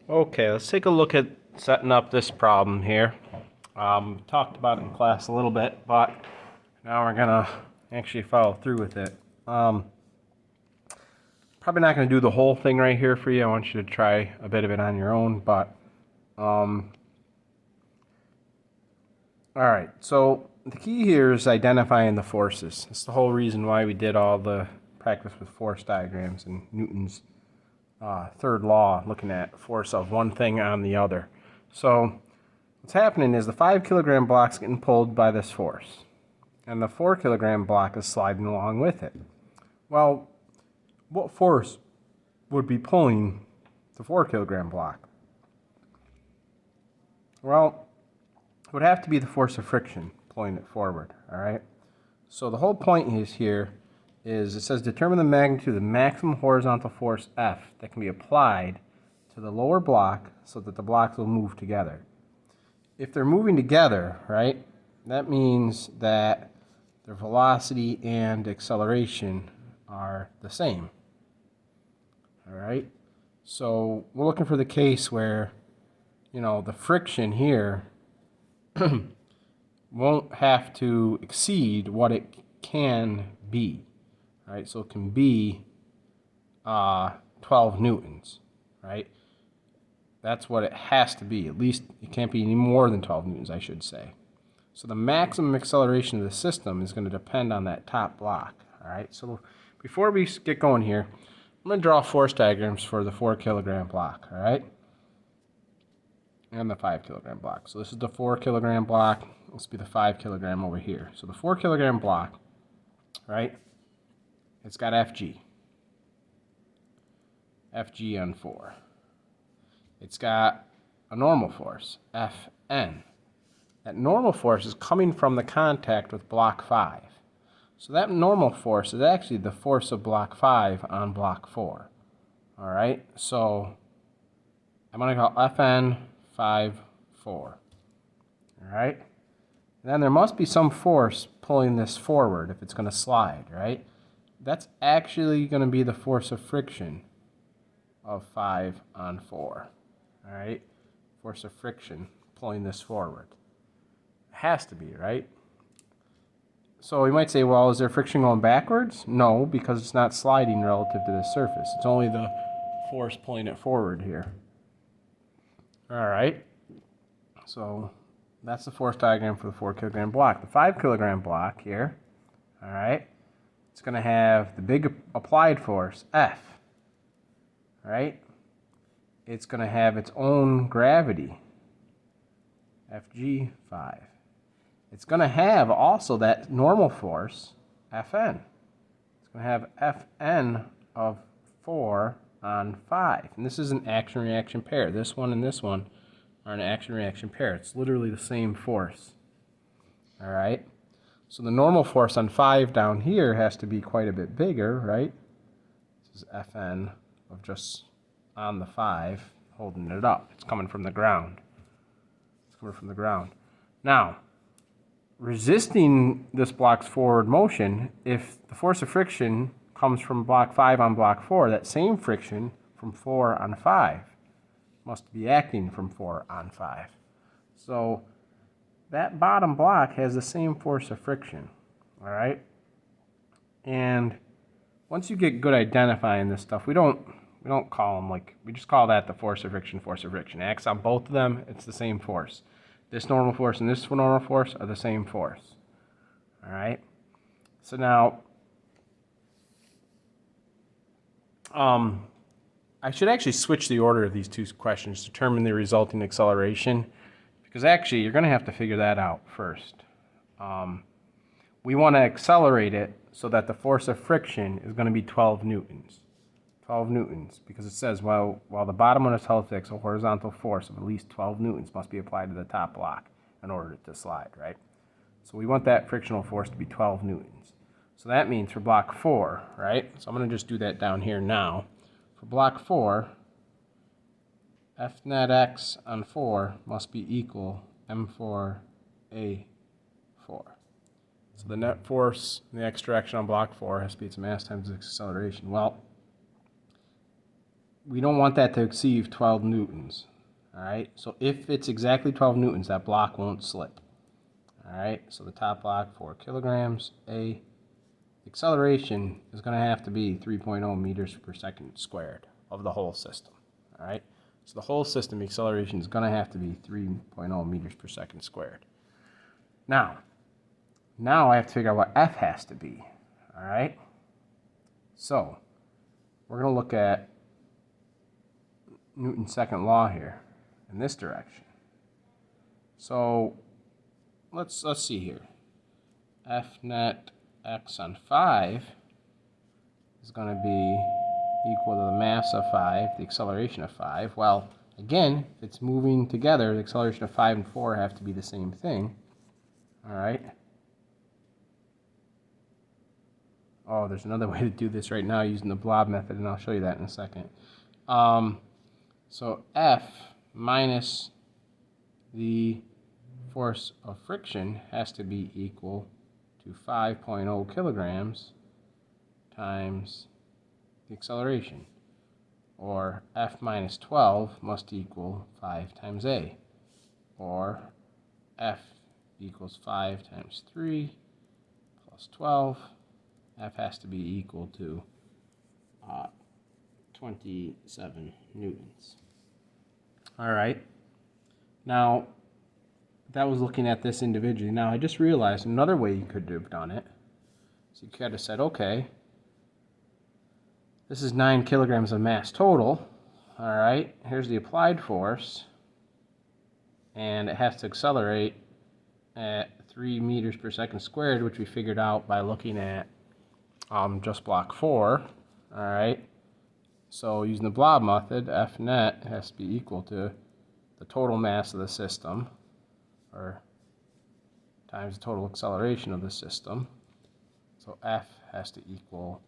Okay, let's take a look at setting up this problem here. Talked about it in class a little bit, but now we're gonna actually follow through with it. Probably not gonna do the whole thing right here for you. I want you to try a bit of it on your own, but all right. So the key here is identifying the forces. That's the whole reason why we did all the practice with force diagrams and Newton's third law, looking at force of one thing on the other. So what's happening is the 5 kilogram block's getting pulled by this force, and the 4 kilogram block is sliding along with it. Well, what force would be pulling the 4 kilogram block? Well, it would have to be the force of friction pulling it forward, all right? So the whole point is here is it says determine the magnitude of the maximum horizontal force F that can be applied to the lower block so that the blocks will move together. If they're moving together, right, that means that their velocity and acceleration are the same. All right? So we're looking for the case where, the friction here won't have to exceed what it can be. All right? So it can be 12 newtons, right? That's what it has to be. At least it can't be any more than 12 newtons, I should say. So the maximum acceleration of the system is going to depend on that top block. All right. So before we get going here, I'm going to draw force diagrams for the 4 kilogram block. All right. And the 5 kilogram block. So this is the 4 kilogram block. This will be the 5 kilogram over here. So the 4 kilogram block, right? It's got FG. FG on 4. It's got a normal force, Fn. That normal force is coming from the contact with block 5. So that normal force is actually the force of block 5 on block 4. All right, so I'm going to call Fn 5, 4. All right, and then there must be some force pulling this forward if it's going to slide, right? That's actually going to be the force of friction of 5 on 4. All right, force of friction pulling this forward. Has to be, right? So we might say, well, is there friction going backwards? No, because it's not sliding relative to the surface. It's only the force pulling it forward here. All right. So that's the force diagram for the 4 kilogram block. The 5 kilogram block here, all right, it's going to have the big applied force, F, right? It's going to have its own gravity, Fg5. It's going to have also that normal force, Fn. It's going to have Fn of 4 on 5. And this is an action-reaction pair. This one and this one are an action-reaction pair. It's literally the same force. All right? So the normal force on 5 down here has to be quite a bit bigger, right? This is Fn of just on the 5, holding it up. It's coming from the ground. It's coming from the ground. Now, resisting this block's forward motion, if the force of friction comes from block 5 on block 4, that same friction from 4 on 5 must be acting from 4 on 5. So that bottom block has the same force of friction, all right? And once you get good identifying this stuff, we don't call them we just call that the force of friction, force of friction. It acts on both of them, it's the same force. This normal force and this normal force are the same force. All right? So now, I should actually switch the order of these two questions, determine the resulting acceleration, because actually you're going to have to figure that out first. We want to accelerate it so that the force of friction is going to be 12 newtons. 12 newtons, because it says while the bottom one is held fixed, a horizontal force of at least 12 newtons must be applied to the top block in order to slide, right? So we want that frictional force to be 12 newtons. So that means for block 4, right? So I'm going to just do that down here now. For block 4, F net x on 4 must be equal M4A4. So the net force in the x direction on block 4 has to be its mass times its acceleration. Well, we don't want that to exceed 12 newtons. All right, so if it's exactly 12 newtons, that block won't slip. All right, so the top block, 4 kilograms. Acceleration is going to have to be 3.0 meters per second squared of the whole system. All right, so the whole system acceleration is going to have to be 3.0 meters per second squared. Now I have to figure out what F has to be. All right, so we're going to look at Newton's second law here in this direction. So let's see here. F net x on 5 is going to be equal to the mass of 5, the acceleration of 5. Well, again, if it's moving together, the acceleration of 5 and 4 have to be the same thing. All right. Oh, there's another way to do this right now using the Blob method, and I'll show you that in a second. So F minus the force of friction has to be equal to 5.0 kilograms times the acceleration, or F minus 12 must equal 5 times A, or F equals 5 times 3 plus 12. F has to be equal to 27 newtons. All right. Now, that was looking at this individually. Now, I just realized another way you could have done it. So you could have said, okay, this is 9 kilograms of mass total. All right, here's the applied force. And it has to accelerate at 3 meters per second squared, which we figured out by looking at just block 4. All right. So using the Blob method, F net has to be equal to the total mass of the system, or times the total acceleration of the system. So F has to equal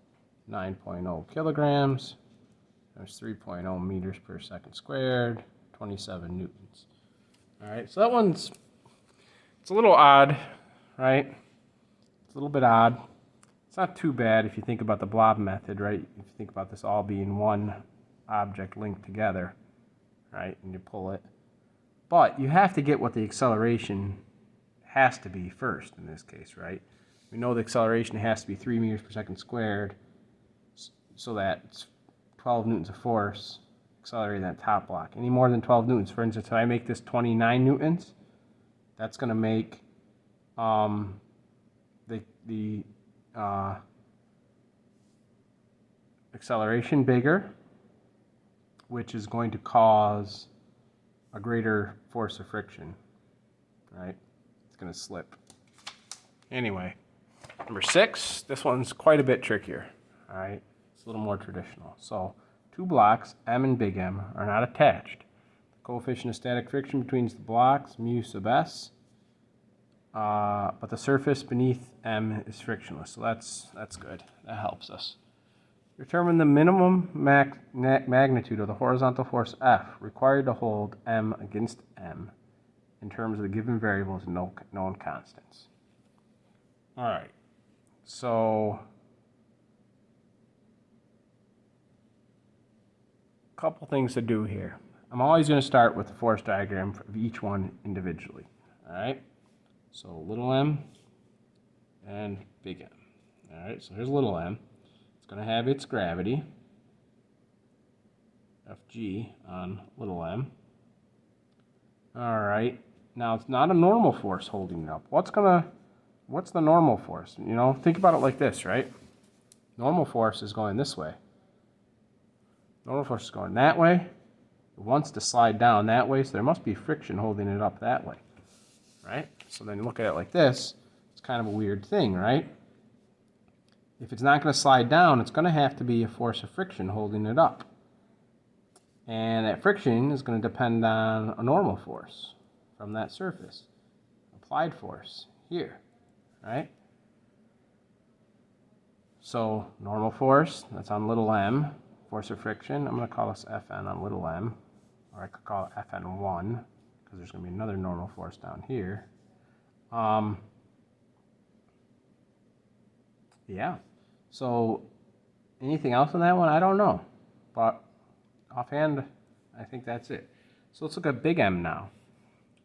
9.0 kilograms times 3.0 meters per second squared, 27 newtons. All right, so that one's, it's a little odd, right? It's a little bit odd. It's not too bad if you think about the Blob method, right? If you think about this all being one object linked together, right? And you pull it. But you have to get what the acceleration has to be first in this case, right? We know the acceleration has to be 3 meters per second squared, so that it's 12 newtons of force accelerating that top block. Any more than 12 newtons, for instance, if I make this 29 newtons, that's going to make the acceleration bigger, which is going to cause a greater force of friction, right? It's going to slip. Anyway, number 6, this one's quite a bit trickier, all right? It's a little more traditional. So, two blocks, M and big M, are not attached. The coefficient of static friction between the blocks, mu sub s, but the surface beneath M is frictionless, so that's good. That helps us. Determine the minimum magnitude of the horizontal force F required to hold M against M in terms of the given variables and known constants. All right, so a couple things to do here. I'm always going to start with the force diagram of each one individually. All right, so little m and big M. All right, so here's little m. It's going to have its gravity, Fg, on little m. All right, now it's not a normal force holding it up. What's the normal force? You know, think about it like this, right? Normal force is going this way. Normal force is going that way. It wants to slide down that way, so there must be friction holding it up that way, right? So then you look at it like this, it's kind of a weird thing, right? If it's not going to slide down, it's going to have to be a force of friction holding it up. And that friction is going to depend on a normal force from that surface, applied force here, right? So normal force, that's on little m, force of friction. I'm going to call this Fn on little m, or I could call it Fn1, because there's going to be another normal force down here. Yeah, so anything else on that one? I don't know, but offhand, I think that's it. So let's look at big M now.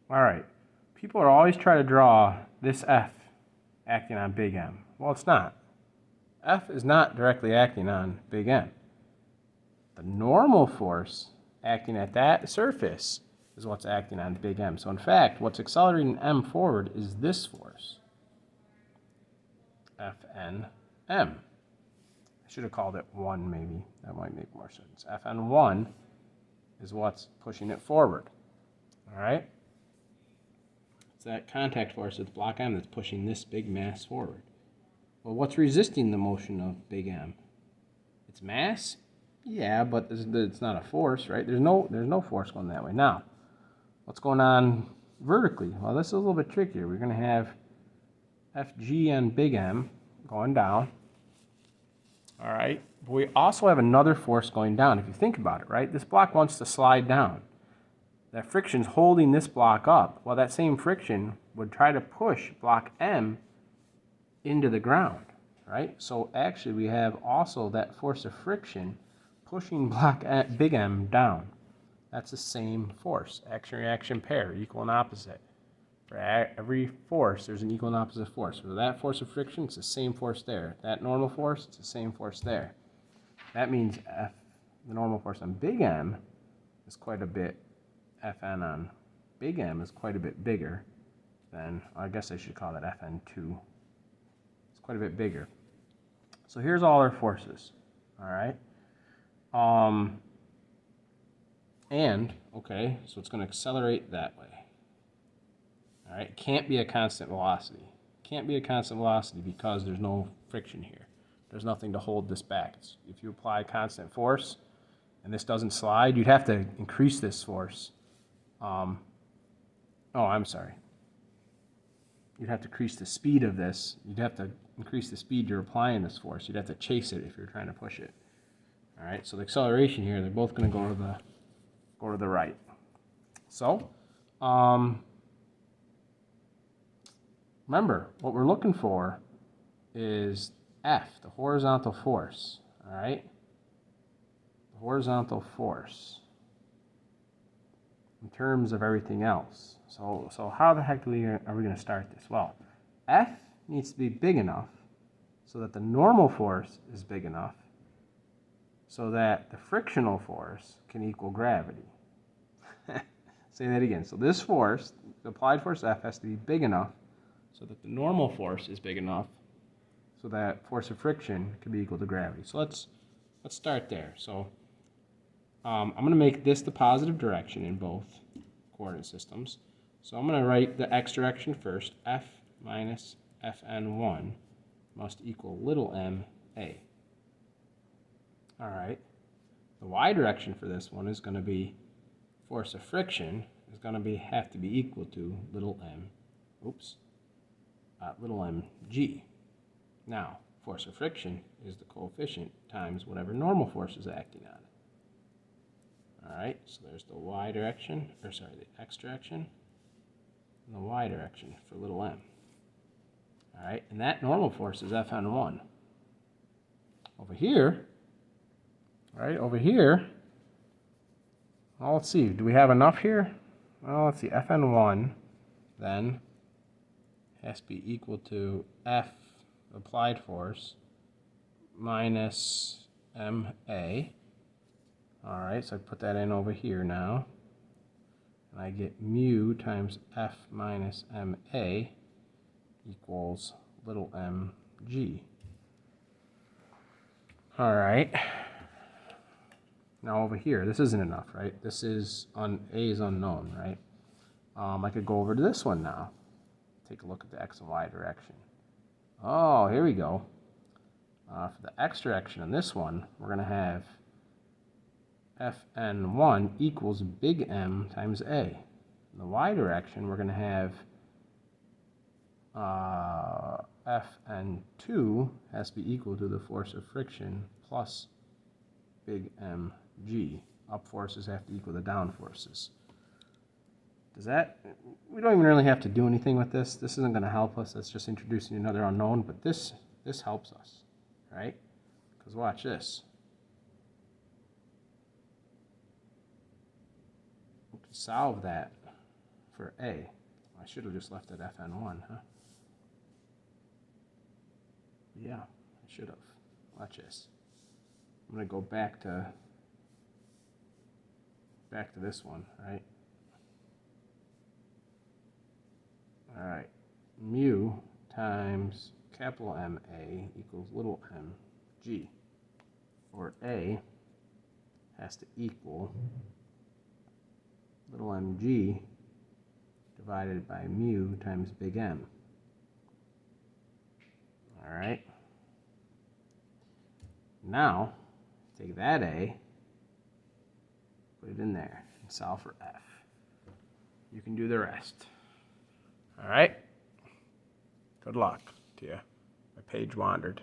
All right, people are always trying to draw this F acting on big M. Well, it's not. F is not directly acting on big M. The normal force acting at that surface is what's acting on big M. So in fact, what's accelerating M forward is this force, Fnm. I should have called it 1 maybe. That might make more sense. Fn1 is what's pushing it forward. All right? It's that contact force with block M that's pushing this big mass forward. Well, what's resisting the motion of big M? It's mass? Yeah, but it's not a force, right? There's no force going that way. Now, what's going on vertically? Well, this is a little bit trickier. We're going to have Fg and big M going down. All right. But we also have another force going down. If you think about it, right? This block wants to slide down. That friction's holding this block up. Well, that same friction would try to push block M into the ground, right? So actually we have also that force of friction pushing big M down. That's the same force. Action-reaction pair, equal and opposite. For every force, there's an equal and opposite force. For that force of friction, it's the same force there. That normal force, it's the same force there. That means the normal force on big M is quite a bit, Fn on big M is quite a bit bigger than, I guess I should call that Fn2. It's quite a bit bigger. So here's all our forces, all right? Okay, so it's going to accelerate that way. All right, it can't be a constant velocity. Can't be a constant velocity because there's no friction here. There's nothing to hold this back. If you apply constant force and this doesn't slide, you'd have to increase this force. I'm sorry. You'd have to increase the speed of this. You'd have to increase the speed you're applying this force. You'd have to chase it if you're trying to push it. All right, so the acceleration here, they're both going to go to the right. So, remember, what we're looking for is F, the horizontal force, all right? The horizontal force in terms of everything else. So how the heck are we going to start this? Well, F needs to be big enough so that the normal force is big enough so that the frictional force can equal gravity. Say that again. So this force, the applied force F, has to be big enough so that the normal force is big enough so that force of friction can be equal to gravity. So let's start there. So I'm going to make this the positive direction in both coordinate systems. So I'm going to write the x direction first. F minus Fn1 must equal little m a. All right. The y direction for this one is going to be force of friction is going to have to be equal to little mg. Now, force of friction is the coefficient times whatever normal force is acting on it. All right, so there's the y direction, the x direction, and the y direction for little m. All right, and that normal force is Fn1. Over here, well, let's see, do we have enough here? Well, let's see, Fn1 then has to be equal to F, applied force, minus ma. All right, so I put that in over here now. And I get mu times F minus ma equals little mg. All right. Now over here, this isn't enough, right? This is A is unknown, right? I could go over to this one now. Take a look at the x and y direction. Oh, here we go. For the x direction on this one, we're going to have Fn1 equals big M times A. In the y direction, we're going to have Fn2 has to be equal to the force of friction plus big mg. Up forces have to equal the down forces. We don't even really have to do anything with this. This isn't going to help us. That's just introducing another unknown, but this helps us, right? Because watch this. solve that for A. I should have just left it Fn1, huh? Yeah, I should have. Watch this. I'm going to go back to this one, right? All right. Mu times capital MA equals little mg, or A has to equal little mg divided by mu times big M. All right. Now, take that A, put it in there, and solve for F. You can do the rest. All right? Good luck to you. My page wandered.